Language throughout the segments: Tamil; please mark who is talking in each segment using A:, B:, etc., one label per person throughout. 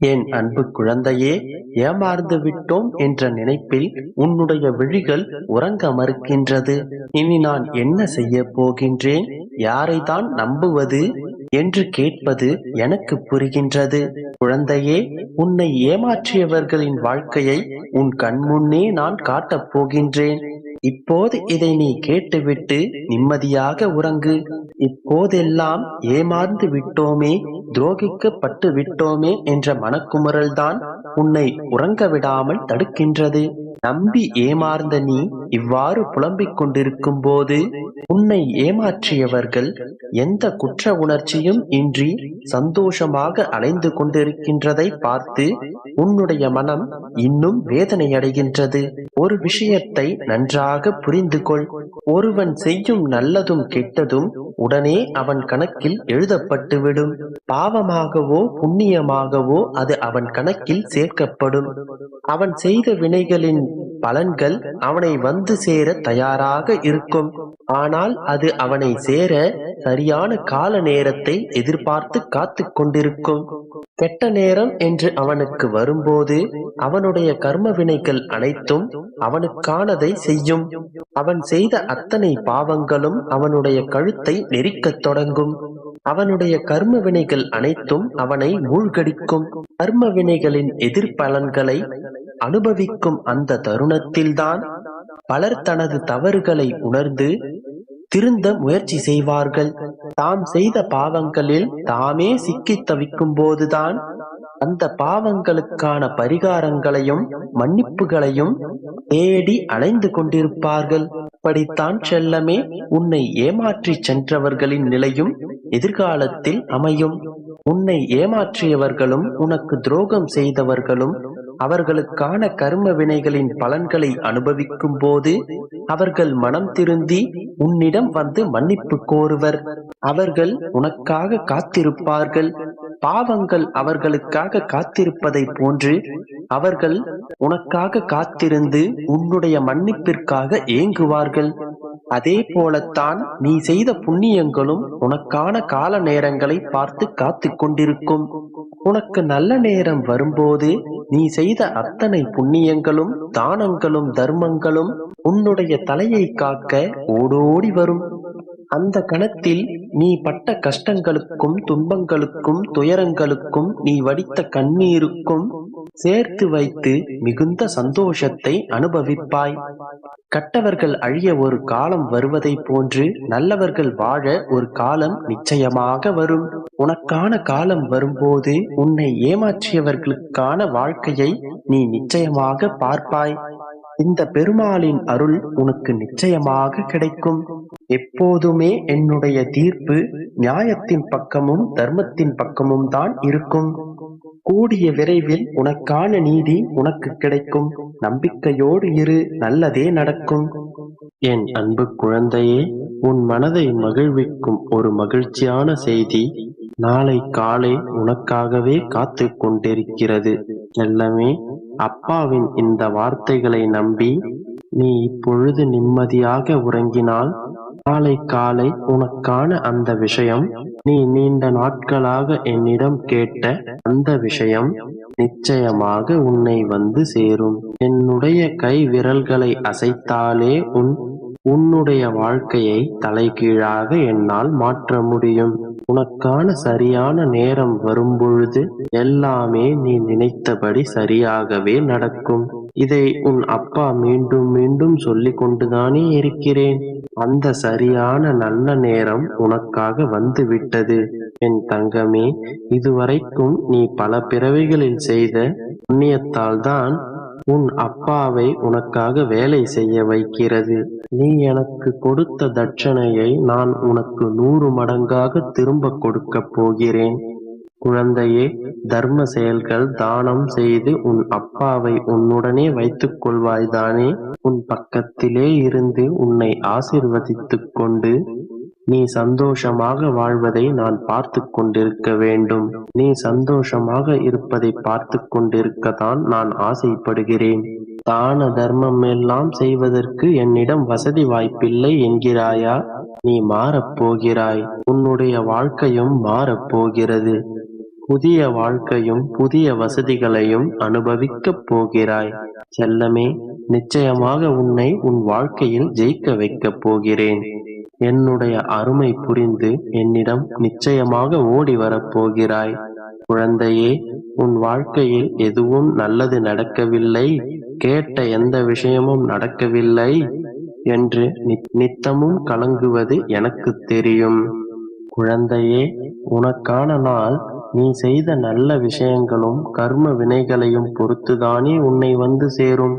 A: என் அன்பு குழந்தையே, ஏமாந்து விட்டோம் என்ற நினைப்பில் உன்னுடைய விழிகள் உறங்க மறுக்கின்றது. இனி நான் என்ன செய்ய போகின்றேன், யாரைதான் நம்புவது என்று கேட்பது எனக்கு புரிகின்றது. குழந்தையே, உன்னை ஏமாற்றியவர்களின் வாழ்க்கையை உன் கண்முன்னே நான் காட்டப் போகின்றேன். இப்போது இதை நீ கேட்டுவிட்டு நிம்மதியாக உறங்கு. இப்போதெல்லாம் ஏமாந்து விட்டோமே, துரோகிக்கப்பட்டு விட்டோமே என்ற மனக்குமுறல்தான் உன்னை உறங்க விடாமல் தடுக்கின்றது. நம்பி ஏமாந்த நீ இவ்வாறு புலம்பிக் கொண்டிருக்கும் போது, உன்னை ஏமாற்றியவர்கள் எந்த குற்ற உணர்ச்சியும் இன்றி சந்தோஷமாக அலைந்து கொண்டிருக்கின்றதை பார்த்து உன்னுடைய மனம் இன்னும் வேதனையடைகின்றது. ஒரு விஷயத்தை நன்றாக புரிந்து கொள். ஒருவன் செய்யும் நல்லதும் கெட்டதும் உடனே அவன் கணக்கில் எழுதப்பட்டுவிடும். பாவமாகவோ புண்ணியமாகவோ அது அவன் கணக்கில் சேர்க்கப்படும். அவன் செய்த வினைகளின் பலன்கள் அவனை வந்து சேர தயாராக இருக்கும். ஆனால் அது அவனை சேர சரியான கால நேரத்தை எதிர்பார்த்து காத்து கொண்டிருக்கும். கெட்ட நேரம் என்று அவனுக்கு வரும்போது அவனுடைய கர்ம வினைகள் அனைத்தும் அவனுக்கானதை செய்யும். அவன் செய்த அத்தனை பாவங்களும் அவனுடைய கழுத்தை நெரிக்கத் தொடங்கும். அவனுடைய கர்ம வினைகள் அனைத்தும் அவனை மூழ்கடிக்கும். கர்ம வினைகளின் எதிர்பலன்களை அனுபவிக்கும் அந்த தருணத்தில்தான் பலர் தனது தவறுகளை உணர்ந்து திருந்த முயற்சி செய்வார்கள். தாம் செய்த பாவங்களில் தாமே சிக்கித் தவிக்கும் போதுதான் அந்த பாவங்களுக்கான பரிகாரங்களையும் மன்னிப்புகளையும் தேடி அலைந்து கொண்டிருப்பார்கள். அப்படித்தான் செல்லமே, உன்னை ஏமாற்றி சென்றவர்களின் நிலையும் எதிர்காலத்தில் அமையும். உன்னை ஏமாற்றியவர்களும் உனக்கு துரோகம் செய்தவர்களும் அவர்களுக்கான கர்ம வினைகளின் பலன்களை அனுபவிக்கும் போது அவர்கள் மனம் திருந்தி உன்னிடம் வந்து மன்னிப்பு கோருவர். அவர்கள் உனக்காக காத்திருப்பார்கள். பாவங்கள் அவர்களுக்காக காத்திருப்பதை போன்று அவர்கள் உனக்காக காத்திருந்து உன்னுடைய மன்னிப்பிற்காக ஏங்குவார்கள். அதே போலத்தான் நீ செய்த புண்ணியங்களும் உனக்கான கால நேரங்களை பார்த்து காத்து கொண்டிருக்கும். உனக்கு நல்ல நேரம் வரும்போது நீ செய்த அத்தனை புண்ணியங்களும் தானங்களும் தர்மங்களும் உன்னுடைய தலையை காக்க ஓடோடி வரும். அந்த கணத்தில் நீ பட்ட கஷ்டங்களுக்கும் துன்பங்களுக்கும் துயரங்களுக்கும் நீ வடித்த கண்ணீருக்கும் சேர்த்து வைத்து மிகுந்த சந்தோஷத்தை அனுபவிப்பாய். கட்டவர்கள் அழிய ஒரு காலம் வருவதை போன்று நல்லவர்கள் வாழ ஒரு காலம் நிச்சயமாக வரும். உனக்கான காலம் வரும்போது உன்னை ஏமாற்றியவர்களுக்கான வாழ்க்கையை நீ நிச்சயமாக பார்ப்பாய். இந்த பெருமாளின் அருள் உனக்கு நிச்சயமாக கிடைக்கும். எப்போதுமே என்னுடைய தீர்ப்பு நியாயத்தின் பக்கமும் தர்மத்தின் பக்கமும் தான் இருக்கும். கூடிய விரைவில் உனக்கான நீதி உனக்கு கிடைக்கும். நம்பிக்கையோடு இரு, நல்லதே நடக்கும். என் அன்பு குழந்தையே, உன் மனதை மகிழ்விக்கும் ஒரு மகிழ்ச்சியான செய்தி நாளை காலை உனக்காகவே காத்து கொண்டிருக்கிறது. செல்லமே, அப்பாவின் இந்த வார்த்தைகளை நம்பி நீ இப்பொழுது நிம்மதியாக உறங்கினால் நாளை காலை உனக்கான அந்த விஷயம், நீ நீண்ட நாட்களாக என்னிடம் கேட்ட அந்த விஷயம் நிச்சயமாக உன்னை வந்து சேரும். என்னுடைய கை விரல்களை அசைத்தாலே உன்னுடைய வாழ்க்கையை தலைகீழாக என்னால் மாற்ற முடியும். உனக்கான சரியான நேரம் வரும்பொழுது எல்லாமே நீ நினைத்தபடி சரியாகவே நடக்கும். இதை உன் அப்பா மீண்டும் மீண்டும் சொல்லிக் கொண்டுதானே இருக்கிறேன். அந்த சரியான நல்ல நேரம் உனக்காக வந்து விட்டது. என் தங்கமே, இதுவரைக்கும் நீ பல பிறவிகளில் செய்த புண்ணியத்தால் தான் உன் அப்பாவை உனக்காக வேலை செய்ய வைக்கிறது. நீ எனக்கு கொடுத்த தட்சணையை நான் உனக்கு 100 மடங்காக திரும்ப கொடுக்கப் போகிறேன். குழந்தையே, தர்ம செயல்கள் தானம் செய்து உன் அப்பாவை உன்னுடனே வைத்துக் கொள்வாய்தானே? உன் பக்கத்திலே இருந்து உன்னை ஆசீர்வதித்துக் கொண்டு நீ சந்தோஷமாக வாழ்வதை நான் பார்த்து கொண்டிருக்க வேண்டும். நீ சந்தோஷமாக இருப்பதை பார்த்து கொண்டிருக்கத்தான் நான் ஆசைப்படுகிறேன். தான தர்மம் எல்லாம் செய்வதற்கு என்னிடம் வசதி வாய்ப்பில்லை என்கிறாயா? நீ மாறப்போகிறாய். உன்னுடைய வாழ்க்கையும் மாறப்போகிறது. புதிய வாழ்க்கையும் புதிய வசதிகளையும் அனுபவிக்கப் போகிறாய். செல்லமே, நிச்சயமாக உன்னை உன் வாழ்க்கையில் ஜெயிக்க வைக்கப் போகிறேன். என்னுடைய அருமை புரிந்து என்னிடம் நிச்சயமாக ஓடி வரப் போகிறாய். குழந்தையே, உன் வாழ்க்கையில் எதுவும் நல்லது நடக்கவில்லை, கேட்ட எந்த விஷயமும் நடக்கவில்லை என்று நித்தமும் கலங்குவது எனக்குத் தெரியும். குழந்தையே, உனக்கான நாள் நீ செய்த நல்ல விஷயங்களும் கர்ம வினைகளையும் பொறுத்துதானே உன்னை வந்து சேரும்.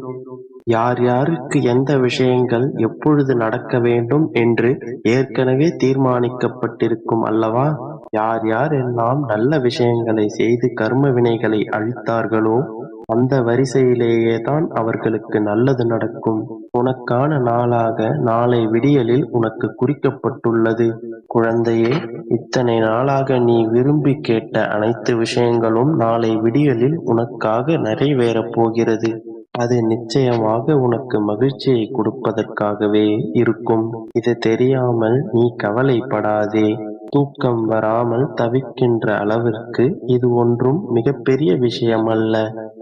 A: யார் யாருக்கு எந்த விஷயங்கள் எப்பொழுது நடக்க வேண்டும் என்று ஏற்கனவே தீர்மானிக்கப்பட்டிருக்கும் அல்லவா? யார் யார் எல்லாம் நல்ல விஷயங்களை செய்து கர்ம வினைகளை அழித்தார்களோ அந்த வரிசையிலேயே தான் அவர்களுக்கு நல்லது நடக்கும். உனக்கான நாளாக நாளை விடியலில் உனக்கு குறிக்கப்பட்டுள்ளது. குழந்தையே, இத்தனை நாளாக நீ விரும்பி கேட்ட அனைத்து விஷயங்களும் நாளை விடியலில் உனக்காக நிறைவேறப் போகிறது. அது நிச்சயமாக உனக்கு மகிழ்ச்சியை கொடுப்பதற்காகவே இருக்கும். இது தெரியாமல் நீ கவலைப்படாதே. தூக்கம் வராமல் தவிக்கின்ற அளவிற்கு இது ஒன்றும் மிகப்பெரிய விஷயமல்ல.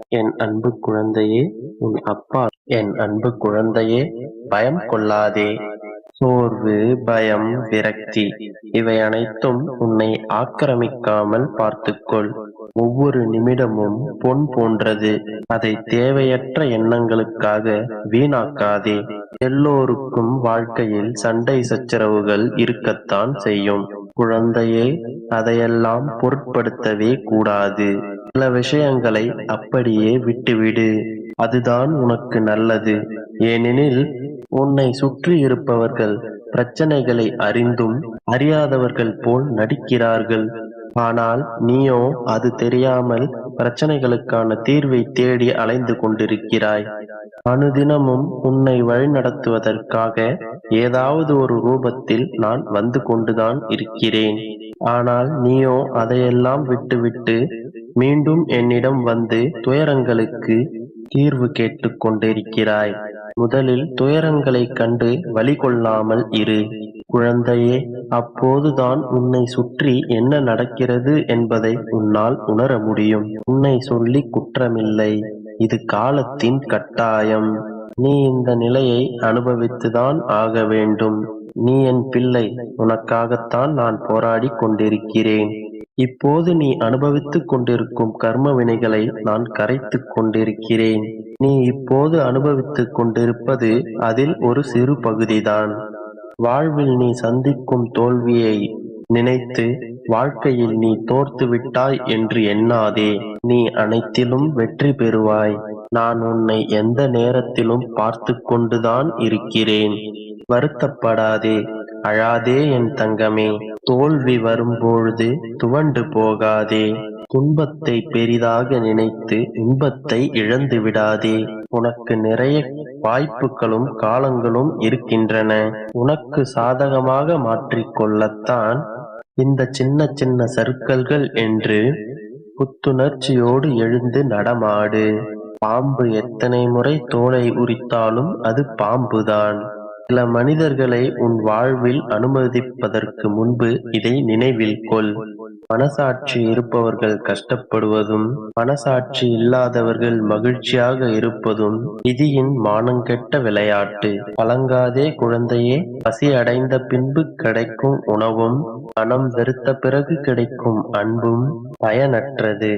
A: என் அன்பு குழந்தையே, உன் அப்பா. என் அன்பு குழந்தையே, பயம் கொள்ளாதே. சோர்வு, பயம், விரக்தி இவை அனைத்தும் உன்னை ஆக்கிரமிக்காமல் பார்த்துக்கொள். ஒவ்வொரு நிமிடமும் பொன் போன்றது. அதை தேவையற்ற எண்ணங்களுக்காக வீணாக்காதே. எல்லோருக்கும் வாழ்க்கையில் சண்டை சச்சரவுகள் இருக்கத்தான் செய்யும். குழந்தையே, அதையெல்லாம் பொருட்படுத்தவே கூடாது. சில விஷயங்களை அப்படியே விட்டுவிடு. அதுதான் உனக்கு நல்லது. ஏனெனில் உன்னை சுற்றி இருப்பவர்கள் பிரச்சனைகளை அறிந்தும் அறியாதவர்கள் போல் நடிக்கிறார்கள். ஆனால் நீயோ அது தெரியாமல் பிரச்சனைகளுக்கான தீர்வை தேடி அலைந்து கொண்டிருக்கிறாய். அனுதினமும் உன்னை வழிநடத்துவதற்காக ஏதாவது ஒரு ரூபத்தில் நான் வந்து கொண்டுதான் இருக்கிறேன். ஆனால் நீயோ அதையெல்லாம் விட்டுவிட்டு மீண்டும் என்னிடம் வந்து துயரங்களுக்கு தீர்வு கேட்டுக் கொண்டிருக்கிறாய். முதலில் துயரங்களைக் கண்டு வலி கொள்ளாமல் இரு. குழந்தையே, அப்போதுதான் உன்னை சுற்றி என்ன நடக்கிறது என்பதை உன்னால் உணர முடியும். உன்னை சொல்லி குற்றமில்லை. இது காலத்தின் கட்டாயம். நீ இந்த நிலையை அனுபவித்துதான் ஆக வேண்டும். நீ என் பிள்ளை. உனக்காகத்தான் நான் போராடி கொண்டிருக்கிறேன். இப்போது நீ அனுபவித்துக் கொண்டிருக்கும் கர்ம வினைகளை நான் கரைத்துக் கொண்டிருக்கிறேன். நீ இப்போது அனுபவித்துக் கொண்டிருப்பது அதில் ஒரு சிறு பகுதிதான். வாழ்வில் நீ சந்திக்கும் தோல்வியை நினைத்து வாழ்க்கையில் நீ தோற்று விட்டாய் என்று எண்ணாதே. நீ அனைத்திலும் வெற்றி பெறுவாய். நான் உன்னை எந்த நேரத்திலும் பார்த்து கொண்டுதான் இருக்கிறேன். வருத்தப்படாதே, அழாதே என் தங்கமே. தோல்வி வரும்பொழுது துவண்டு போகாதே. துன்பத்தை பெரிதாக நினைத்து இன்பத்தை இழந்து விடாதே. உனக்கு நிறைய வாய்ப்புகளும் காலங்களும் இருக்கின்றன. உனக்கு சாதகமாக மாற்றிக்கொள்ளத்தான் இந்த சின்ன சின்ன சறுக்கல்கள் என்று புத்துணர்ச்சியோடு எழுந்து நடமாடு. பாம்பு எத்தனை முறை தோலை உரித்தாலும் அது பாம்புதான். சில மனிதர்களை உன் வாழ்வில் அனுமதிப்பதற்கு முன்பு இதை நினைவில் கொள். மனசாட்சி இருப்பவர்கள் கஷ்டப்படுவதும் மனசாட்சி இல்லாதவர்கள் மகிழ்ச்சியாக இருப்பதும் விதியின் மானங்கெட்ட விளையாட்டு. கலங்காதே குழந்தையே. பசி அடைந்த பின்பு கிடைக்கும் உணவும் மனம் வெறுத்த பிறகு கிடைக்கும் அன்பும் பயனற்றது.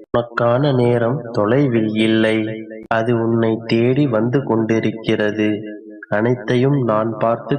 A: உனக்கான நேரம் தொலைவில் இல்லை. அது உன்னை தேடி வந்து கொண்டிருக்கிறது. அனைத்தையும் நான் பார்த்து